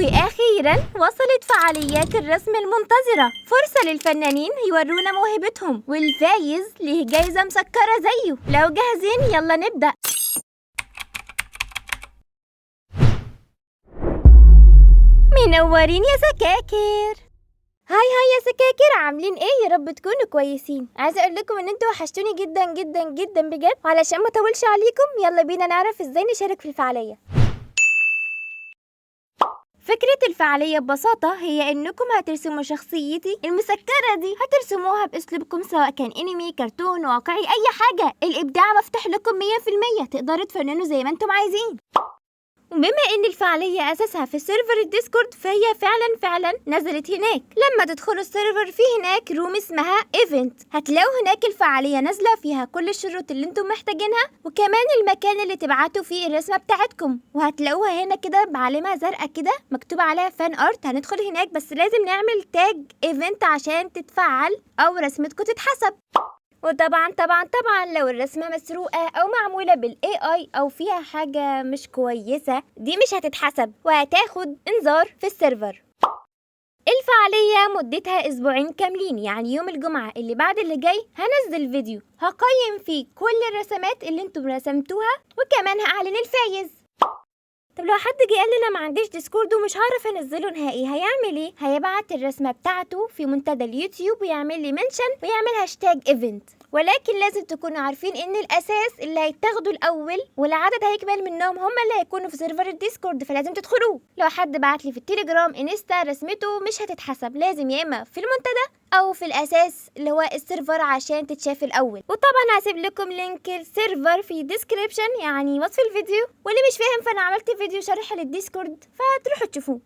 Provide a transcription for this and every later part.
وأخيراً وصلت فعاليات الرسم المنتظرة، فرصة للفنانين يورونا موهبتهم، والفايز ليه جايزة مسكرة زيه. لو جاهزين يلا نبدأ. منورين يا سكاكر. هاي يا سكاكر، عاملين ايه؟ يا رب تكونوا كويسين. عايزه اقول لكم ان انتوا وحشتوني جدا جدا جدا بجد، وعلشان ما اطولش عليكم يلا بينا نعرف ازاي نشارك في الفعاليه. فكرة الفعالية ببساطة هي انكم هترسموا شخصيتي المسكرة دي، هترسموها باسلوبكم سواء كان انمي، كرتون، واقعي، اي حاجة. الابداع مفتوح لكم 100%، تقدروا تفننوا زي ما انتم عايزين. وبما ان الفعالية اساسها في سيرفر الديسكورد، فهي فعلا نزلت هناك. لما تدخلوا السيرفر في هناك روم اسمها ايفنت، هتلاقوا هناك الفعالية نازلة فيها كل الشروط اللي انتم محتاجينها، وكمان المكان اللي تبعتوا فيه الرسمة بتاعتكم. وهتلاقوها هنا كده بعلامة زرقاء كده مكتوب عليها فان ارت. هندخل هناك بس لازم نعمل تاج ايفنت عشان تتفعل او رسمتكم تتحسب. وطبعا لو الرسمة مسروقة أو معمولة بالاي أو فيها حاجة مش كويسة، دي مش هتتحسب وهتاخد انذار في السيرفر. الفعالية مدتها أسبوعين كاملين، يعني يوم الجمعة اللي بعد اللي جاي هنزل فيديو هقيم فيه كل الرسمات اللي انتم رسمتوها، وكمان هأعلن الفايز. طب لو حد جه قال لي انا ما عنديش ديسكورد ومش هعرف انزله نهائي، هيعمل ايه؟ هيبعت الرسمه بتاعته في منتدى اليوتيوب ويعمل لي منشن ويعمل هاشتاج ايفنت. ولكن لازم تكونوا عارفين ان الاساس اللي هيتاخدوا الاول والعدد هيكمل منهم هم اللي هيكونوا في سيرفر الديسكورد، فلازم تدخلوه. لو حد بعت لي في التليجرام انستا رسمته مش هتتحسب، لازم يا اما في المنتدى او في الاساس اللي هو السيرفر عشان تتشاف الاول. وطبعا هسيب لكم لينك السيرفر في ديسكريبشن، يعني وصف الفيديو، واللي مش فاهم فانا عملت فيديو شرح للديسكورد فتروحوا تشوفوه.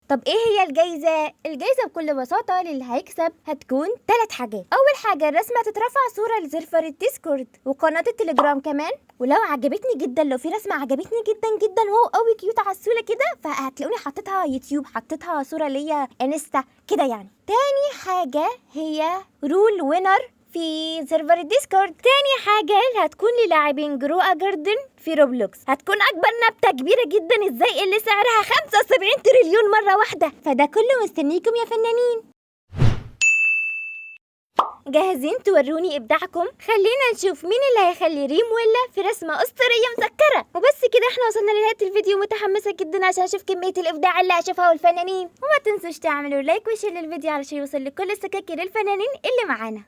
طب ايه هي الجايزة؟ الجايزة بكل بساطة للي هيكسب هتكون 3 حاجات. اول حاجة الرسمة تترفع صورة لسيرفر الديسكورد وقناة التليجرام كمان، ولو عجبتني جدا، لو في رسمة عجبتني جدا واو قوي كيوت عسولة كده، فهتلاقوني حطيتها يوتيوب، حطيتها صورة ليا انستا كده يعني. تاني حاجة هي رول وينر في سيرفر الديسكورد. تاني حاجة اللي هتكون للاعبين جروء جاردن في روبلوكس، هتكون أكبر نبتة كبيرة جدا ازاي اللي سعرها 75 تريليون مرة واحدة. فده كله مستنيكم يا فنانين. جاهزين توروني إبداعكم؟ خلينا نشوف مين اللي هيخلي ريم ولا في رسمة أسطورية مسكرة. وبس كده احنا وصلنا لنهاية الفيديو، متحمسة جدا عشان أشوف كمية الإبداع اللي هشوفها والفنانين. وما تنسوش تعملوا لايك وشير للفيديو علشان يوصل لكل السكاكر الفنانين اللي معانا.